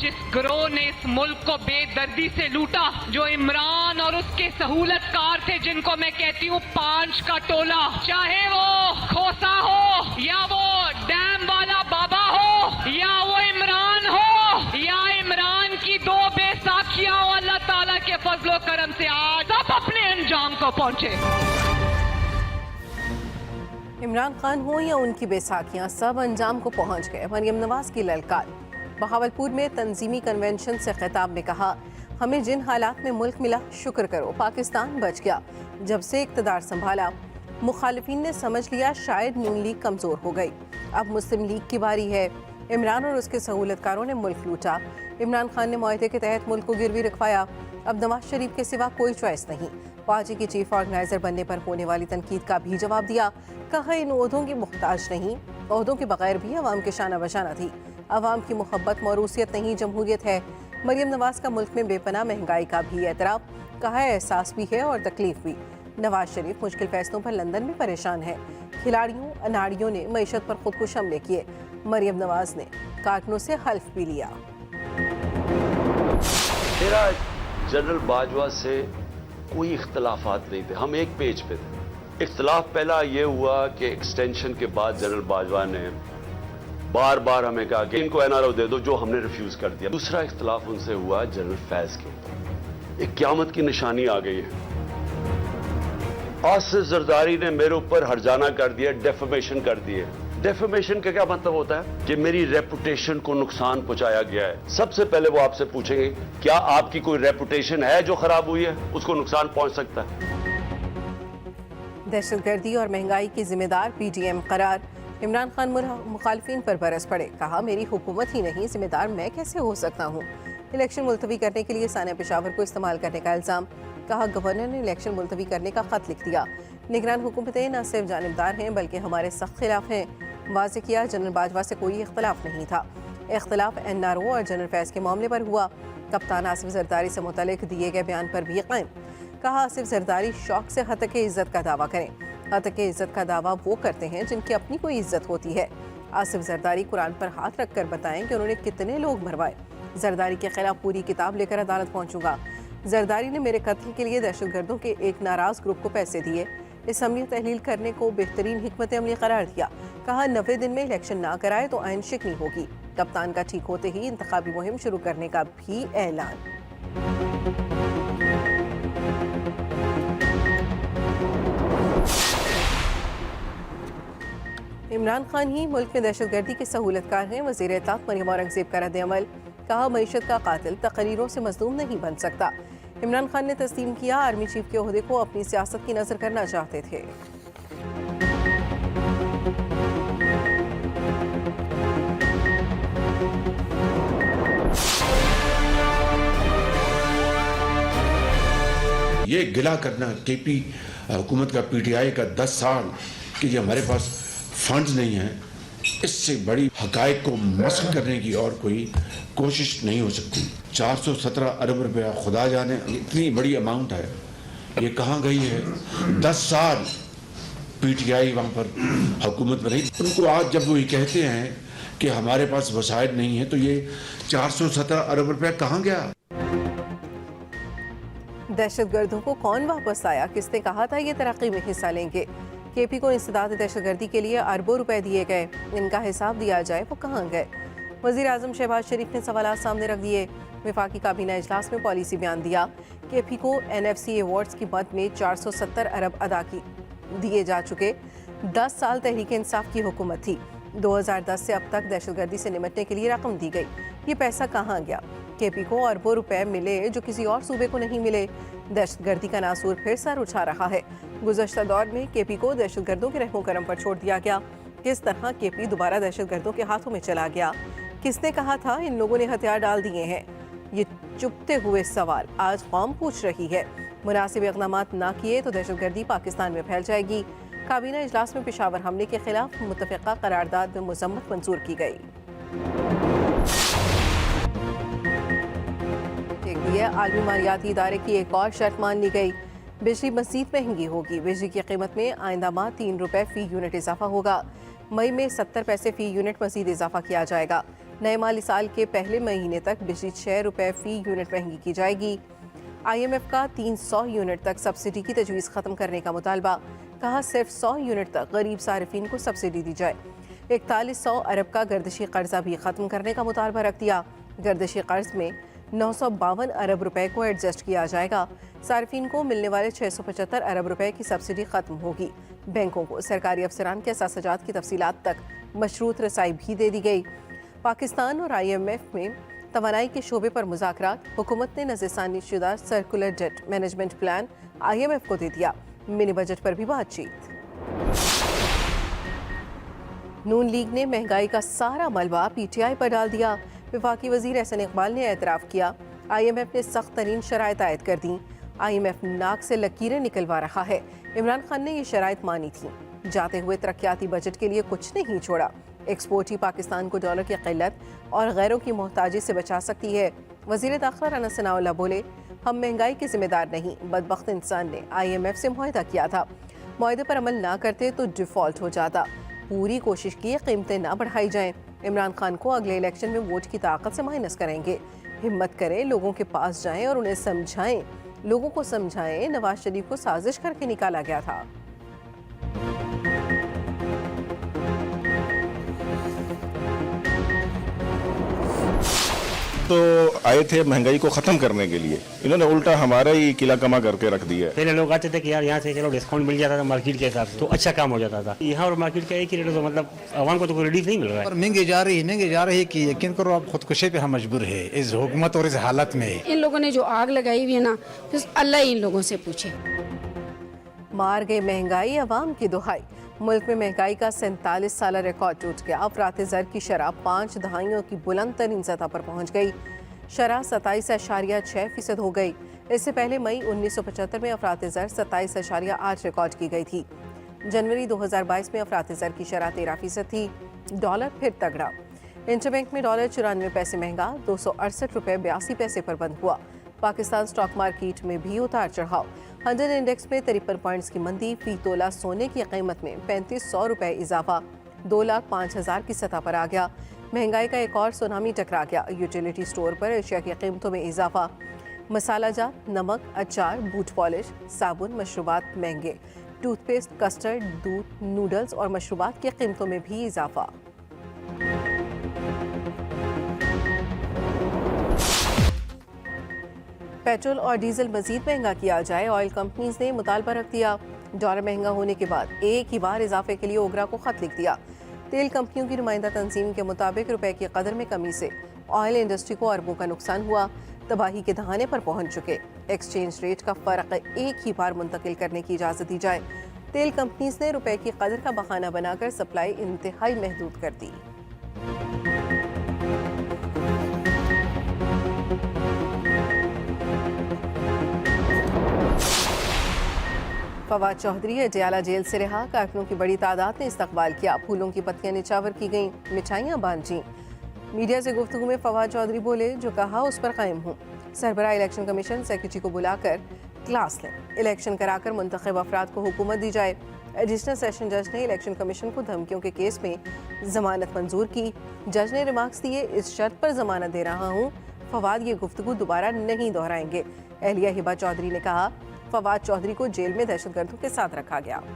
जिस गिरोह ने इस मुल्क को बेदर्दी से लूटा, जो इमरान और उसके सहूलतकार थे, जिनको मैं कहती हूँ 5 का टोला, चाहे वो खोसा हो या वो डैम वाला बाबा हो या वो इमरान हो या इमरान की 2 बेसाखियां हो, अल्लाह ताला के फजलो करम से आज सब अपने अंजाम को पहुंचे। इमरान खान हो या उनकी बेसाखियां, सब अंजाम को पहुंच गए। मरियम नवाज की ललकार। बहावलपुर में तंजीमी कन्वेंशन से खिताब में कहा, हमें जिन हालात में मुल्क मिला शुक्र करो, पाकिस्तान बच गया। जब से इक़्तिदार संभाला मुखालिफिन ने समझ लिया शायद नून लीग कमज़ोर हो गई, अब मुस्लिम लीग की बारी है। इमरान और उसके सहूलतकारों ने मुल्क लूटा। इमरान खान ने मुआहदे के तहत मुल्क को गिरवी रखवाया। अब नवाज शरीफ के सिवा कोई चॉइस नहीं। पार्टी के चीफ ऑर्गेनाइजर बनने पर होने वाली तनकीद का भी जवाब दिया। कहा इन ओहदों की मुहताज नहीं, ओहदों के बगैर भी अवाम के शाना बशाना थी। अवाम की मोहब्बत मौरूसियत नहीं, जमहूरियत है। मरियम नवाज का मुल्क में बेपनाह महंगाई का भी एतराफ़। कहा एहसास भी है और तकलीफ भी। नवाज शरीफ मुश्किल फैसलों पर लंदन में परेशान है। खिलाड़ियों अनाड़ियों ने मईशत पर खुदकुश हमले किए। मरियम नवाज ने कारकुनों से हल्फ भी लिया। मेरा जनरल बाजवा से कोई इख्तलाफात नहीं थे, हम एक पेज पे थे। इख्तलाफ पहला ये हुआ कि एक्सटेंशन के बाद जनरल बाजवा ने बार बार हमें कहा कि इनको एनआरओ दे दो, जो हमने रिफ्यूज कर दिया। दूसरा इख्तलाफ उनसे हुआ जनरल फैज के ऊपर। एक क़यामत की निशानी आ गई है। आसिफ जरदारी ने मेरे ऊपर हरजाना कर दिया, डेफेमेशन कर दिए। डेफेमेशन का क्या मतलब होता है कि मेरी रेपुटेशन को नुकसान पहुंचाया गया है। सबसे पहले वो आपसे पूछेंगे क्या आपकी कोई रेपुटेशन है जो खराब हुई है, उसको नुकसान पहुंच सकता है। दहशतगर्दी और महंगाई की जिम्मेदार पीटीएम करार। इमरान खान मुखालफिन पर बरस पड़े। कहा मेरी हुकूमत ही नहीं, जिम्मेदार मैं कैसे हो सकता हूँ। इलेक्शन मुलतवी करने के लिए सानिया पेशावर को इस्तेमाल करने का इल्ज़ाम। कहा गवर्नर ने इलेक्शन मुलतवी करने का खत लिख दिया। निगरान हुकूमतें न सिर्फ जानिबदार हैं बल्कि हमारे सख्त खिलाफ हैं। वाज़ेह किया जनरल बाजवा से कोई इख्तलाफ नहीं था। इख्तलाफ एनआरओ और जनरल फैज के मामले पर हुआ। कप्तान आसिफ जरदारी से मुतल्लिक दिए गए बयान पर भी कायम। कहा आसिफ जरदारी शौक से हतके इज्जत का दावा करें। हतके इज्जत का दावा वो करते हैं जिनकी अपनी कोई इज्जत होती है। आसिफ जरदारी कुरान पर हाथ रख कर बताएं कि उन्होंने कितने लोग मरवाए। जरदारी के खिलाफ पूरी किताब लेकर अदालत पहुंचूंगा। जरदारी ने मेरे कत्ल के लिए दहशतगर्दों के एक नाराज ग्रुप को पैसे दिए। इसम्बली तहलील करने को बेहतरीन हिकमत अमली करार दिया। कहा 90 दिन में इलेक्शन ना कराए तो आइन शिकनी होगी। कप्तान का ठीक होते ही इंतखाबी मुहिम शुरू करने का भी ऐलान। इमरान खान ही मुल्क में दहशतगर्दी के सहूलतकार हैं। वज़ीर इत्तलात मरियम औरंगज़ेब का रद्द-ए-अमल। कहा मईशत का कातिल तकरीरों से मज़लूम नहीं बन सकता। इमरान खान ने तस्लीम किया आर्मी चीफ के ओहदे को अपनी सियासत की नजर करना चाहते थे। ये गिला करना केपी हुकूमत का पीटीआई का 10 साल कि ये हमारे पास फंड्स नहीं है, इससे बड़ी हकायक को मस्क करने की और कोई कोशिश नहीं हो सकती। 417 अरब रुपया, खुदा जाने इतनी बड़ी अमाउंट है, ये कहाँ गई है। 10 साल पीटीआई वहाँ पर हुकूमत में रही। उनको आज जब वो ये कहते हैं कि हमारे पास वसाइल नहीं है, तो ये 417 अरब रुपया कहाँ गया। दहशतगर्दों को कौन वापस लाया, किसने कहा था ये तरक्की में हिस्सा लेंगे। केपी को इंसदाद दहशतगर्दी के लिए अरबों रुपए दिए गए, इनका हिसाब दिया जाए वो कहाँ गए। वज़ीर आज़म शहबाज शरीफ ने सवालात सामने रख दिए। वफाकी काबीना इजलास में पॉलिसी बयान दिया। केपी को एनएफसी अवार्ड्स की मद में 470 अरब अदा दिए जा चुके। 10 साल तहरीक इंसाफ की हुकूमत थी। 2010 से अब तक दहशतगर्दी से निपटने के लिए रकम दी गई। ये पैसा कहाँ गया। केपी को अरबों रुपए मिले जो किसी और सूबे को नहीं मिले। दहशतगर्दी का नासूर फिर सर उठा रहा है। गुज़श्ता दौर में केपी को दहशतगर्दों के रहमो करम पर छोड़ दिया गया। किस तरह केपी दोबारा दहशतगर्दों के हाथों में चला गया। किसने कहा था इन लोगों ने हथियार डाल दिए हैं। ये चुपते हुए सवाल आज कौम पूछ रही है। मुनासिब इक़दामात ना किए तो दहशतगर्दी पाकिस्तान में फैल जाएगी। काबीना इजलास में पेशावर हमले के खिलाफ मुत्तफ़िक़ा करारदाद में मज़म्मत मंजूर की गई। आलमी मालियाती इदारे की एक और शर्त मान ली गई। बिजली मज़ीद महंगी होगी। बिजली की कीमत में आइंदा माह 3 रुपए फ़ी यूनिट इजाफा होगा। मई में 70 पैसे फ़ी यूनिट मज़ीद इजाफा किया जाएगा। नए माली साल के पहले महीने तक बिजली 6 रुपये फी यूनिट महंगी की जाएगी। IMF का 300 यूनिट तक सब्सिडी की तजवीज़ ख़त्म करने का मुतालबा, कहा सिर्फ 100 यूनिट तक गरीब सारिफिन को सब्सिडी दी जाए। 4100 अरब का गर्दिशी कर्जा भी ख़त्म करने का मुतालबा रख दिया। गर्दिशी कर्ज में 952 अरब रुपए को एडजस्ट किया जाएगा। सार्फिन को मिलने वाले 675 अरब रुपए की सब्सिडी खत्म होगी। बैंकों को सरकारी अफसरान के असासजात की तफसीलात तक मशरूत रसाई भी दे दी गई। पाकिस्तान और IMF में तवानाई के शोबे पर मुज़ाकरात, हुकूमत ने नज़रसानी शुदा circular debt management plan IMF को दे दिया। मिनी बजट पर भी बातचीत। नून लीग ने महंगाई का सारा मलबा PTI पर डाल दिया। वफाकी वजीर एहसन इकबाल ने एतराफ़ किया, IMF ने सख्त तरीन शराइत आयद कर दी। IMF नाक से लकीरें निकलवा रहा है। इमरान खान ने ये शराइत मानी थी। जाते हुए तरक्याती बजट के लिए कुछ नहीं छोड़ा। एक्सपोर्ट ही पाकिस्तान को डॉलर की किल्लत और गैरों की मोहताजी से बचा सकती है। वजीर दाखिला राना सनाउल्लाह बोले, हम महंगाई के जिम्मेदार नहीं, बदबख्त इंसान ने IMF से मुआहदा किया था। मुआहदे पर अमल ना करते तो डिफॉल्ट हो जाता। पूरी कोशिश की कीमतें ना बढ़ाई जाएं। इमरान खान को अगले इलेक्शन में वोट की ताकत से माइनस करेंगे। हिम्मत करें, लोगों के पास जाएं और उन्हें समझाएं। लोगों को समझाएं, नवाज शरीफ को साजिश करके निकाला गया था। तो आए थे महंगाई को ख़त्म करने के लिए, इन्होंने उल्टा हमारा ही किला कमा करके रख दिया है। पहले लोग आते थे कि यार यहाँ से चलो डिस्काउंट मिल जाता था मार्केट के हिसाब से, तो अच्छा काम हो जाता था। यहाँ और मार्केट का एक ही रेट, तो मतलब आवाम को तो कोई रिलीफ नहीं मिल रहा है। और महंगी जा रही कि यकीन करो आप खुदकुशी पे हम मजबूर है इस हुकूमत और इस हालत में। इन लोगों ने जो आग लगाई हुई है ना, तो अल्लाह इन लोगों से पूछे। मार गई महंगाई, अवाम की दुहाई। मुल्क में महंगाई का 47 साल रिकॉर्ड टूट गया। अफरात ज़र की शरह 5 दहाइयों की बुलंद तरीन सतह पर पहुँच गई। शरह 27.6% हो गई। इससे पहले मई 1975 में अफरात ज़र 27.8 रिकॉर्ड की गई थी। जनवरी 2022 में अफरात ज़र की शरह 13% थी। डॉलर फिर तगड़ा। इंटरबैंक में डॉलर 94 पैसे महंगा 268 रुपये 82 पैसे पर बंद हुआ। पाकिस्तान स्टॉक मार्केट में भी उतार चढ़ाव। 100 इंडेक्स में 53 पॉइंट्स की मंदी। फी तोला सोने की कीमत में 3500 रुपये इजाफा 2,05,000 की सतह पर आ गया। महंगाई का एक और सुनामी टकरा गया। यूटिलिटी स्टोर पर एशिया की कीमतों में इजाफा। मसाला जात, नमक, अचार, बूट पॉलिश, साबुन, मशरूबात महंगे। टूथपेस्ट, कस्टर्ड, दूध, नूडल्स और मशरूबात की कीमतों में भी इजाफा। पेट्रोल और डीजल मजीद महंगा किया जाए, ऑयल कंपनीज ने मुतालबा रख दिया। डॉलर महंगा होने के बाद एक ही बार इजाफे के लिए ओगरा को खत लिख दिया। तेल कंपनियों की नुमाइंदा तंजीम के मुताबिक रुपए की कदर में कमी से ऑयल इंडस्ट्री को अरबों का नुकसान हुआ। तबाही के दहाने पर पहुंच चुके। एक्सचेंज रेट का फ़र्क एक ही बार मुंतकिल करने की इजाज़त दी जाए। तेल कंपनीज ने रुपए की कदर का बहाना बनाकर सप्लाई इंतहाई महदूद कर दी। फवाद चौधरी अडयाला जेल से रिहा। कारकुनों की बड़ी तादाद ने इस्तकबाल किया। फूलों की पत्तियां निछावर की गईं, मिठाइयां बांटी। मीडिया से गुफ्तगू में फवाद चौधरी बोले, जो कहा उस पर कायम हूँ। सरबराह इलेक्शन कमीशन सेक्रेटरी को बुलाकर क्लास लें। इलेक्शन कराकर मुंतखब अफराद को हुकूमत दी जाए। एडिशनल सेशन जज ने इलेक्शन कमीशन को धमकियों के केस में जमानत मंजूर की। जज ने रिमार्क्स दिए, इस शर्त पर जमानत दे रहा हूँ, फवाद ये गुफ्तगू दोबारा नहीं दोहराएंगे। एहलिया हिबा चौधरी ने कहा, फवाद चौधरी को जेल में दहशतगर्दों के साथ रखा गया। मेरी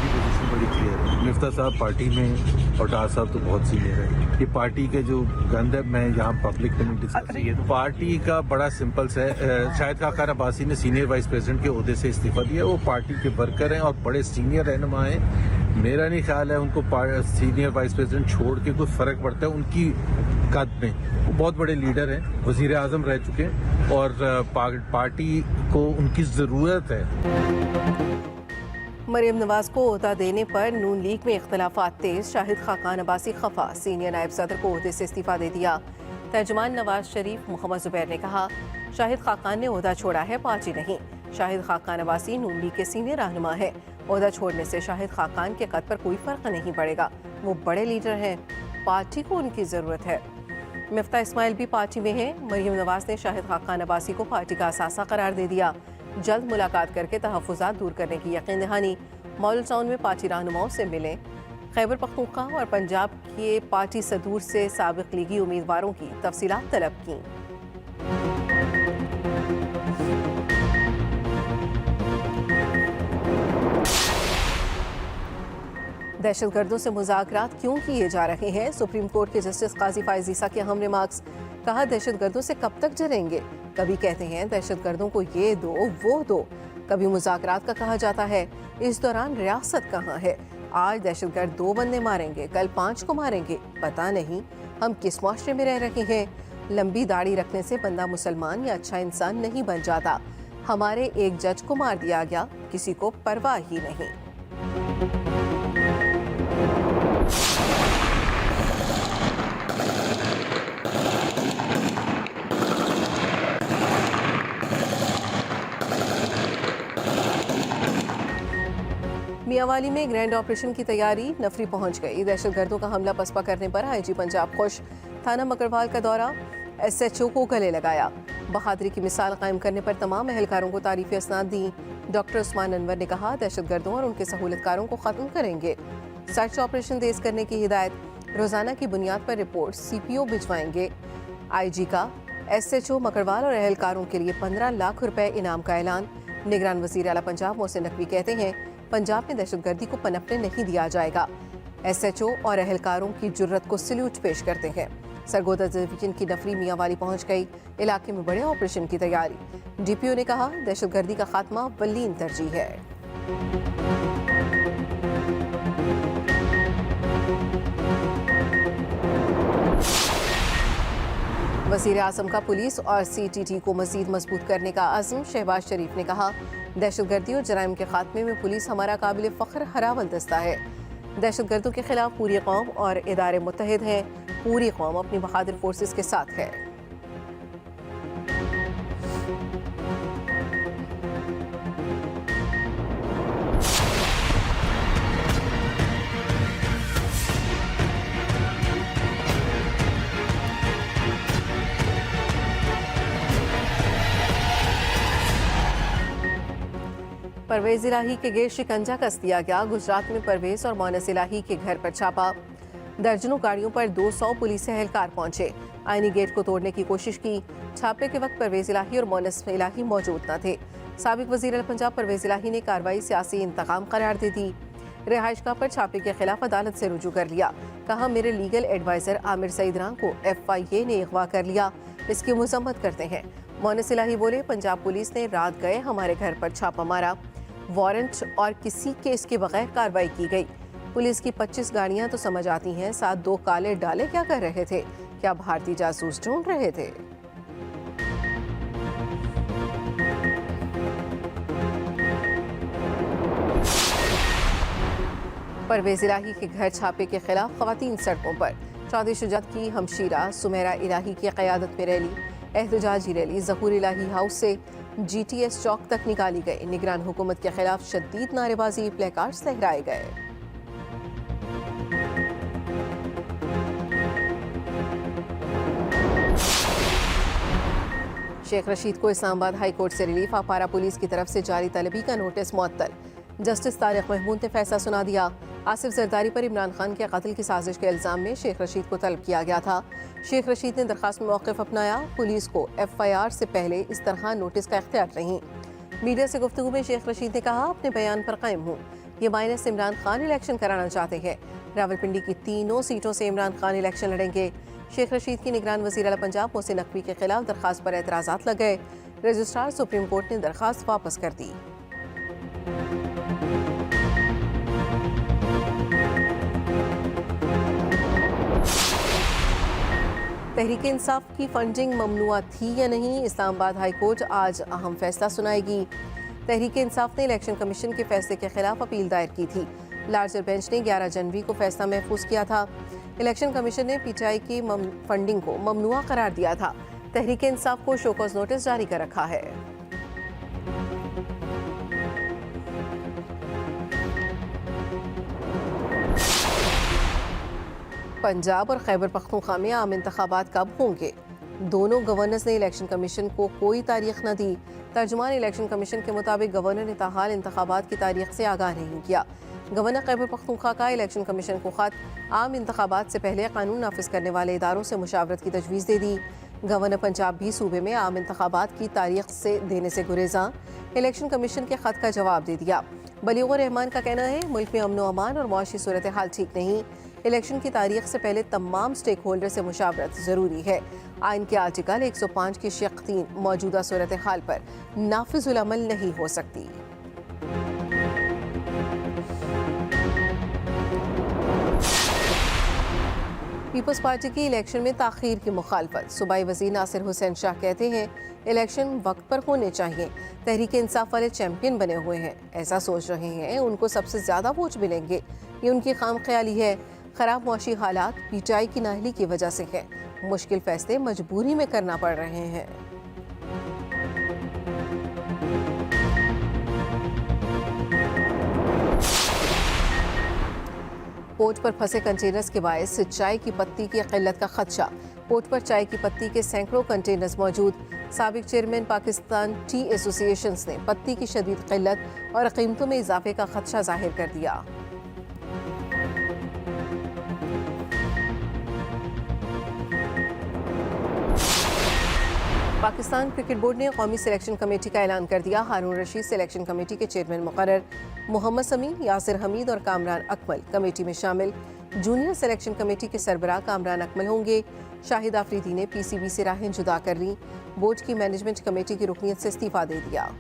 पोजीशन बड़ी क्लियर है। मिफ्ता साहब पार्टी में और डार साहब तो बहुत सीनियर है। ये पार्टी के जो गंद है मैं यहाँ पब्लिक में नहीं डिस्कस। पार्टी का बड़ा सिंपल है। शाहिद खान अब्बासी ने सीनियर वाइस प्रेसिडेंट के ओहदे से इस्तीफा दिया। वो पार्टी के वर्कर हैं और बड़े सीनियर रहनुमा हैं। मेरा नहीं ख्याल है उनको सीनियर वाइस प्रेसिडेंट छोड़ के कोई फर्क पड़ता है उनकी कद में। वो बहुत बड़े लीडर हैं, वजीर आजम रह चुके हैं और पार्टी को उनकी जरूरत है। मरियम नवाज को ओहदा देने पर नून लीग में इख्तलाफात तेज। शाहिद खाकान अब्बासी खफा। सीनियर नायब सदर को ओहदे से इस्तीफा दे दिया। तर्जुमान नवाज शरीफ मोहम्मद जुबैर ने कहा, शाहिद खाकान ने ओहदा छोड़ा है, पार्टी नहीं। शाहिद खाकान अब्बासी नून लीग के सीनियर रहनुमा है। ओहदा छोड़ने से शाहिद खाकान के कद पर कोई फर्क नहीं पड़ेगा। वो बड़े लीडर हैं, पार्टी को उनकी जरूरत है। मिफ्ता इस्माइल भी पार्टी में हैं। मरियम नवाज ने शाहिद खाकान अब्बासी को पार्टी का असासा करार दे दिया। जल्द मुलाकात करके तहफ़्फ़ुज़ात दूर करने की यकीन दहानी। मॉडल टाउन में पार्टी रहनुमाओं से मिले। खैबर पख्तूनख्वा और पंजाब के पार्टी सदूर से साबिक लीगी उम्मीदवारों की तफसीलात तलब की। दहशतगर्दों से मुज़ाकरात क्यों किए जा रहे हैं? सुप्रीम कोर्ट के जस्टिस काजी फायज ईसा के अहम रिमार्क्स। कहा, दहशतगर्दों से कब तक जरेंगे? कभी कहते हैं दहशतगर्दों को ये दो वो दो, कभी मुज़ाकरात का कहा जाता है। इस दौरान रियासत कहाँ है? आज दहशतगर्द 2 बंदे मारेंगे, कल 5 को मारेंगे। पता नहीं हम किस माशरे में रह रहे हैं। लंबी दाढ़ी रखने से बंदा मुसलमान या अच्छा इंसान नहीं बन जाता। हमारे एक जज को मार दिया गया, किसी को परवाह ही नहीं। मियांवाली में ग्रैंड ऑपरेशन की तैयारी, नफरी पहुंच गई। दहशतगर्दों का हमला पसपा करने पर आईजी पंजाब खुश। थाना मकरवाल का दौरा, एसएचओ को गले लगाया। बहादुरी की मिसाल कायम करने पर तमाम एहलकारों को तारीफी असनाद दी। डॉक्टर उस्मान अनवर ने कहा, दहशतगर्दों और उनके सहूलतकारों को खत्म करेंगे। सर्च ऑपरेशन तेज करने की हिदायत। रोजाना की बुनियाद पर रिपोर्ट सीपीओ भिजवाएंगे। आईजी का एसएचओ मकरवाल और एहलकारों के लिए 15 लाख रुपए इनाम का ऐलान। निगरान वजीर आला पंजाब मोहसिन नकवी कहते हैं, पंजाब में दहशतगर्दी को पनपने नहीं दिया जाएगा। एसएचओ और एहलकारों की जुर्रत को सल्यूट पेश करते हैं। सरगोदा डिवीजन की नफरी मियांवाली पहुंच गई। इलाके में बड़े ऑपरेशन की तैयारी। डीपीओ ने कहा, दहशतगर्दी का खात्मा वलीन तरजीह है। वज़ीर आज़म का पुलिस और सीटीटी को मज़ीद मजबूत करने का अज़्म। शहबाज शरीफ ने कहा, दहशतगर्दी और जराइम के खात्मे में पुलिस हमारा काबिल फ़ख्र हरावल दस्ता है। दहशतगर्दों के खिलाफ पूरी कौम और इदारे मुत्तहिद हैं। पूरी कौम अपनी बहादुर फोर्सेस के साथ है। परवेज इलाही के गेट शिकंजा कस दिया गया। गुजरात में परवेज और मोनस इलाही के घर पर छापा। दर्जनों गाड़ियों पर 200 पुलिस एहलकार पहुंचे। आईनी गेट को तोड़ने की कोशिश की। छापे के वक्त परवेज इलाही और मोनस इलाही मौजूद न थे। साबिक वजीर पंजाब परवेज इलाही ने कार्रवाई सियासी इंतकाम करार दे दी। रिहाइशगाह पर छापे के खिलाफ अदालत से रुजू कर लिया। कहा, मेरे लीगल एडवाइजर आमिर सईद रां को FIA ने अगवा कर लिया, इसकी मजम्मत करते हैं। मोनस इलाही बोले, पंजाब पुलिस ने रात गए हमारे घर पर छापा मारा। वारंट और किसी केस के बगैर कार्रवाई की गई। पुलिस की 25 गाड़ियां तो समझ आती हैं, साथ 2 काले डाले क्या कर रहे थे? क्या भारतीय जासूस ढूंढ रहे थे? परवेज इलाही के घर छापे के खिलाफ खवातीन सड़कों पर। चौधरी शुजात की हमशीरा सुमेरा इलाही की क़यादत में रैली। एहतजाजी रैली ज़हूर इलाही हाउस से GTS चौक तक निकाली गई। निगरान हुकूमत के खिलाफ शदीद नारेबाजी, प्लेकार्ड्स लहराए गए। शेख रशीद को इस्लामाबाद हाई कोर्ट से रिलीफ। अपारा पुलिस की तरफ से जारी तलबी का नोटिस मुअत्तल। जस्टिस तारिक महमूद ने फैसला सुना दिया। आसिफ जरदारी पर इमरान खान के कत्ल की साजिश के इल्जाम में शेख रशीद को तलब किया गया था। शेख रशीद ने दरखास्त में मौक़िफ़ अपनाया। पुलिस को FIR से पहले इस तरह नोटिस का इख्तियार नहीं। मीडिया से गुफ्तगू में शेख रशीद ने कहा, अपने बयान पर कायम हूँ। ये माइनस इमरान खान इलेक्शन कराना चाहते हैं। रावलपिंडी की 3 सीटों से इमरान खान इलेक्शन लड़ेंगे। शेख रशीद की निगरान वज़ीर आला पंजाब मोहसिन नकवी के खिलाफ दरखास्त पर एतराज़ात लग गए। रजिस्ट्रार सुप्रीम कोर्ट ने दरखास्त वापस कर दी। तहरीक इंसाफ की फंडिंग ममनुआ थी या नहीं? इस्लामाबाद हाई कोर्ट आज अहम फैसला सुनाएगी। तहरीक इंसाफ ने इलेक्शन कमीशन के फैसले के खिलाफ अपील दायर की थी। लार्जर बेंच ने 11 जनवरी को फैसला महफूज किया था। इलेक्शन कमीशन ने PTI की फंडिंग को ममनुआ करार दिया था। तहरीक इंसाफ को शोकॉज नोटिस जारी कर रखा है। पंजाब और खैबर पख्तूनख्वा में आम इंतखाबात कब होंगे? दोनों गवर्नर्स ने इलेक्शन कमीशन को कोई तारीख न दी। तर्जुमान इलेक्शन कमीशन के मुताबिक गवर्नर ने ताहाल इंतखाबात की तारीख से आगाह नहीं किया। गवर्नर खैबर पख्तूनख्वा का इलेक्शन कमीशन को खत आम इंतखाबात से पहले कानून नाफिज करने वाले इदारों से मुशावरत की तजवीज़ दे दी। गवर्नर पंजाब भी सूबे में आम इंतखाबात की तारीख से देने से गुरेजा। इलेक्शन कमीशन के खत का जवाब दे दिया। बलीगुर रहमान का कहना है मुल्क में अमन व अमान और मुआशी सूरत हाल ठीक नहीं। इलेक्शन की तारीख से पहले तमाम स्टेक होल्डर से मुशावरत ज़रूरी है। आइन के आर्टिकल 105 की शक 3 मौजूदा सूरत हाल पर नाफिजुल अमल नहीं हो सकती। पीपल्स पार्टी की इलेक्शन में ताख़ीर की मुखालफत। सूबाई वज़ीर नासिर हुसैन शाह कहते हैं इलेक्शन वक्त पर होने चाहिए। तहरीक इंसाफ वाले चैंपियन बने हुए हैं, ऐसा सोच रहे हैं उनको सबसे ज़्यादा वोट मिलेंगे। ये उनकी खाम ख्याली है। ख़राब मौशी हालात पीटीआई की नाअहली की वजह से है। मुश्किल फैसले मजबूरी में करना पड़ रहे हैं। पोर्ट पर फंसे कंटेनर्स के बायस चाय की पत्ती की किल्लत का खदशा। पोर्ट पर चाय की पत्ती के सैकड़ों कंटेनर्स मौजूद। साबिक चेयरमैन पाकिस्तान टी एसोसिएशन ने पत्ती की शदीद किल्लत और कीमतों में इजाफे का खदशा जाहिर कर दिया। पाकिस्तान क्रिकेट बोर्ड ने कौमी सिलेक्शन कमेटी का ऐलान कर दिया। हारून रशीद सिलेक्शन कमेटी के चेयरमैन मुकर्रर। मोहम्मद समीम, यासिर हमीद और कामरान अकमल कमेटी में शामिल। जूनियर सिलेक्शन कमेटी के सरबराह कामरान अकमल होंगे। शाहिद आफरीदी ने पीसीबी से राहें जुदा कर ली। बोर्ड की मैनेजमेंट कमेटी की रुकनियत से इस्तीफा दे दिया।